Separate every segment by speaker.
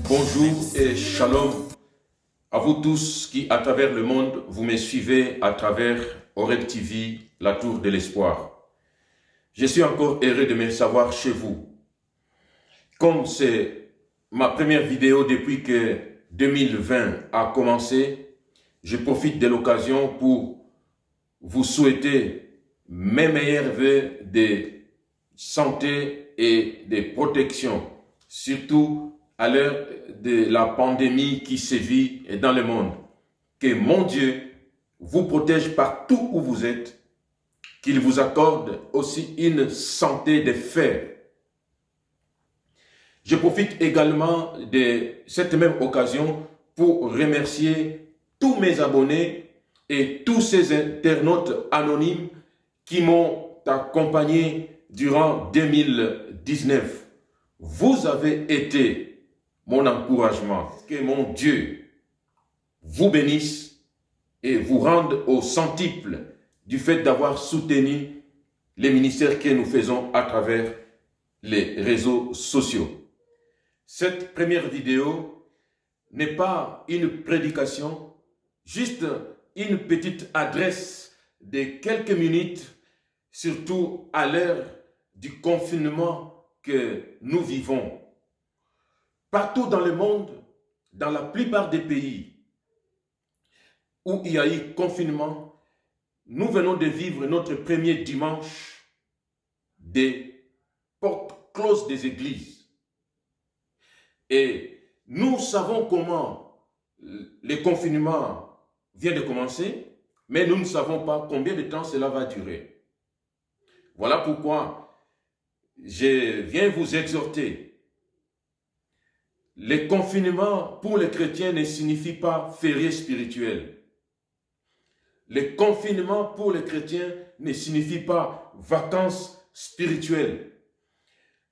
Speaker 1: Bonjour et shalom à vous tous qui, à travers le monde, vous me suivez à travers Oreb TV, la tour de l'espoir. Je suis encore heureux de me savoir chez vous. Comme c'est ma première vidéo depuis que 2020 a commencé, je profite de l'occasion pour vous souhaiter mes meilleurs vœux de santé et de protection, surtout à l'heure de la pandémie qui sévit dans le monde. Que mon Dieu vous protège partout où vous êtes, qu'il vous accorde aussi une santé de fer. Je profite également de cette même occasion pour remercier tous mes abonnés et tous ces internautes anonymes qui m'ont accompagné durant 2019. Vous avez été mon encouragement. Que mon Dieu vous bénisse et vous rende au centuple du fait d'avoir soutenu les ministères que nous faisons à travers les réseaux sociaux. Cette première vidéo n'est pas une prédication, juste une petite adresse de quelques minutes, surtout à l'heure du confinement que nous vivons. Partout dans le monde, dans la plupart des pays où il y a eu confinement, nous venons de vivre notre premier dimanche des portes closes des églises. Et nous savons comment le confinement vient de commencer, mais nous ne savons pas combien de temps cela va durer. Voilà pourquoi je viens vous exhorter. Le confinement pour les chrétiens ne signifie pas férié spirituel. Le confinement pour les chrétiens ne signifie pas vacances spirituelles.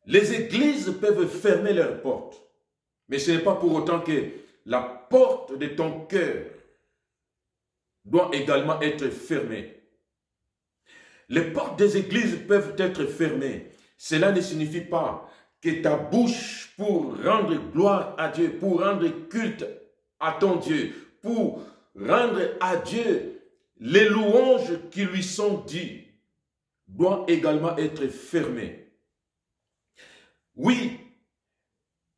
Speaker 1: Les églises peuvent fermer leurs portes, mais ce n'est pas pour autant que la porte de ton cœur doit également être fermée. Les portes des églises peuvent être fermées. Cela ne signifie pas que ta bouche pour rendre gloire à Dieu, pour rendre culte à ton Dieu, pour rendre à Dieu les louanges qui lui sont dites, doit également être fermée. Oui,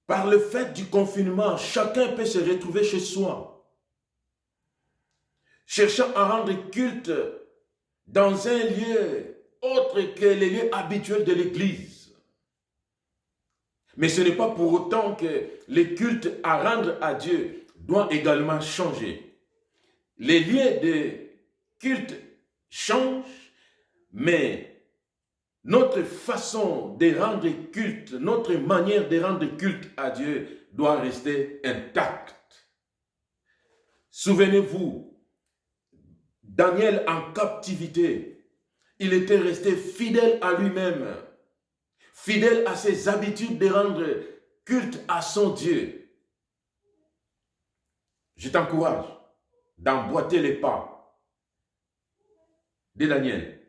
Speaker 1: par le fait du confinement, chacun peut se retrouver chez soi, cherchant à rendre culte dans un lieu autre que les lieux habituels de l'Église. Mais ce n'est pas pour autant que les cultes à rendre à Dieu doivent également changer. Les lieux de culte changent, mais notre façon de rendre culte, notre manière de rendre culte à Dieu doit rester intacte. Souvenez-vous, Daniel en captivité, il était resté fidèle à lui-même, fidèle à ses habitudes de rendre culte à son Dieu. Je t'encourage d'emboîter les pas de Daniel.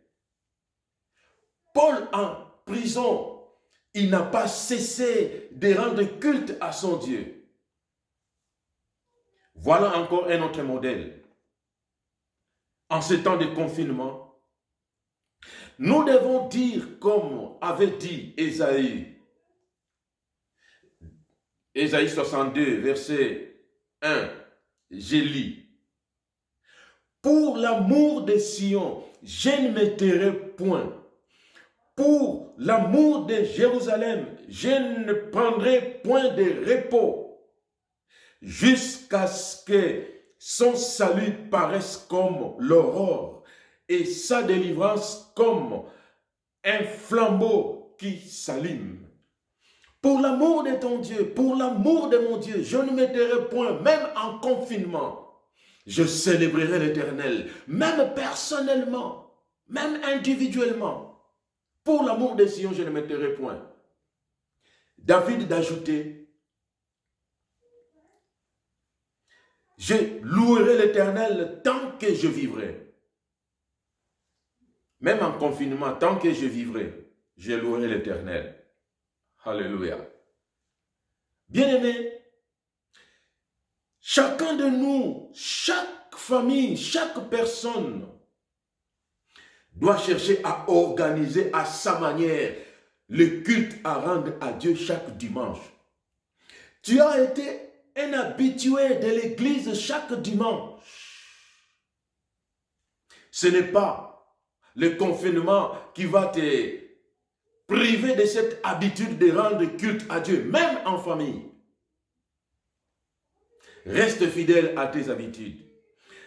Speaker 1: Paul en prison, il n'a pas cessé de rendre culte à son Dieu. Voilà encore un autre modèle. En ce temps de confinement, nous devons dire comme avait dit Ésaïe. Ésaïe 62, verset 1, je lis. Pour l'amour de Sion, je ne me tairai point. Pour l'amour de Jérusalem, je ne prendrai point de repos, jusqu'à ce que son salut paraisse comme l'aurore et sa délivrance comme un flambeau qui s'allume. Pour l'amour de ton Dieu, pour l'amour de mon Dieu, je ne me tairai point, même en confinement. Je célébrerai l'Éternel, même personnellement, même individuellement. Pour l'amour de Sion, je ne me tairai point. David d'ajouter, je louerai l'Éternel tant que je vivrai. même en confinement, tant que je vivrai, je louerai l'Éternel. Alléluia. Bien-aimés, chacun de nous, chaque famille, chaque personne doit chercher à organiser à sa manière le culte à rendre à Dieu chaque dimanche. Tu as été un habitué de l'église chaque dimanche. Ce n'est pas le confinement qui va te priver de cette habitude de rendre culte à Dieu, même en famille. Reste fidèle à tes habitudes.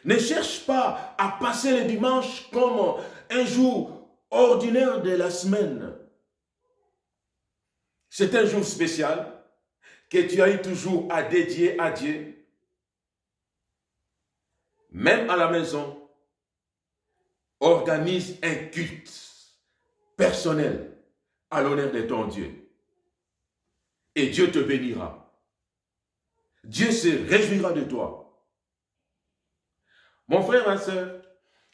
Speaker 1: Ne cherche pas à passer le dimanche comme un jour ordinaire de la semaine. C'est un jour spécial que tu as eu toujours à dédier à Dieu. Même à la maison, organise un culte personnel à l'honneur de ton Dieu. Et Dieu te bénira. Dieu se réjouira de toi. Mon frère, ma soeur,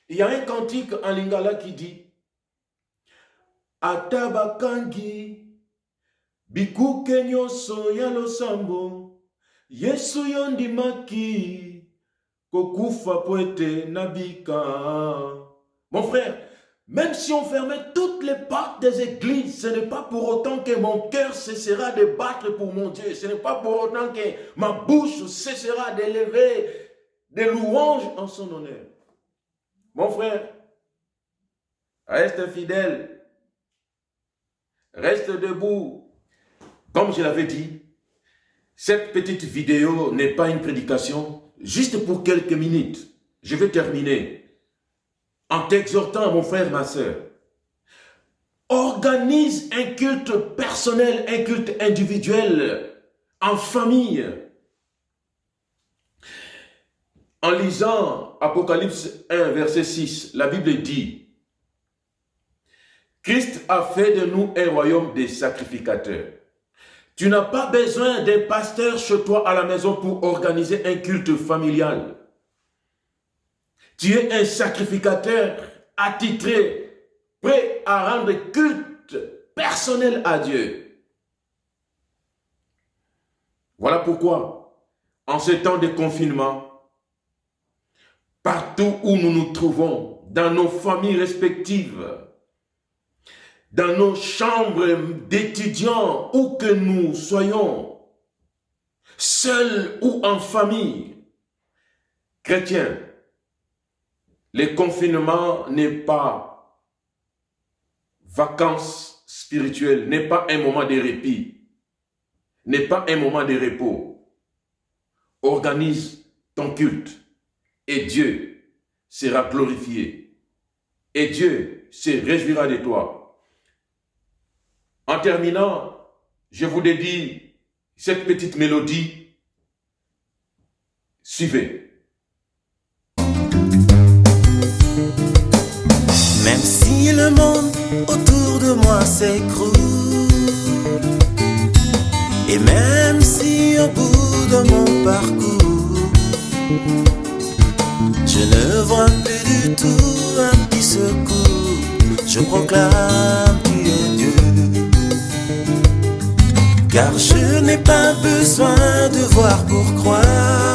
Speaker 1: il y a un cantique en lingala qui dit Atabakangi bikuke nyoso ya losambo Yesu yondimaki kokufa poete nabika. Mon frère, même si on fermait toutes les portes des églises, ce n'est pas pour autant que mon cœur cessera de battre pour mon Dieu. Ce n'est pas pour autant que ma bouche cessera d'élever des louanges en son honneur. Mon frère, reste fidèle. Reste debout. Comme je l'avais dit, cette petite vidéo n'est pas une prédication, juste pour quelques minutes. Je vais terminer en t'exhortant, mon frère, ma soeur. Organise un culte personnel, un culte individuel, en famille. En lisant Apocalypse 1, verset 6, la Bible dit Christ a fait de nous un royaume des sacrificateurs. Tu n'as pas besoin d'un pasteur chez toi à la maison pour organiser un culte familial. Tu es un sacrificateur attitré, prêt à rendre culte personnel à Dieu. Voilà pourquoi, en ce temps de confinement, partout où nous nous trouvons, dans nos familles respectives, dans nos chambres d'étudiants, où que nous soyons, seuls ou en famille, chrétiens, le confinement n'est pas vacances spirituelles, n'est pas un moment de répit, n'est pas un moment de repos. Organise ton culte et Dieu sera glorifié et Dieu se réjouira de toi. En terminant, je vous dédie cette petite mélodie. Suivez.
Speaker 2: Même si le monde autour de moi s'écroule, et même si au bout de mon parcours, je ne vois plus du tout un petit secours, je proclame qui est Dieu. Car je n'ai pas besoin de voir pour croire.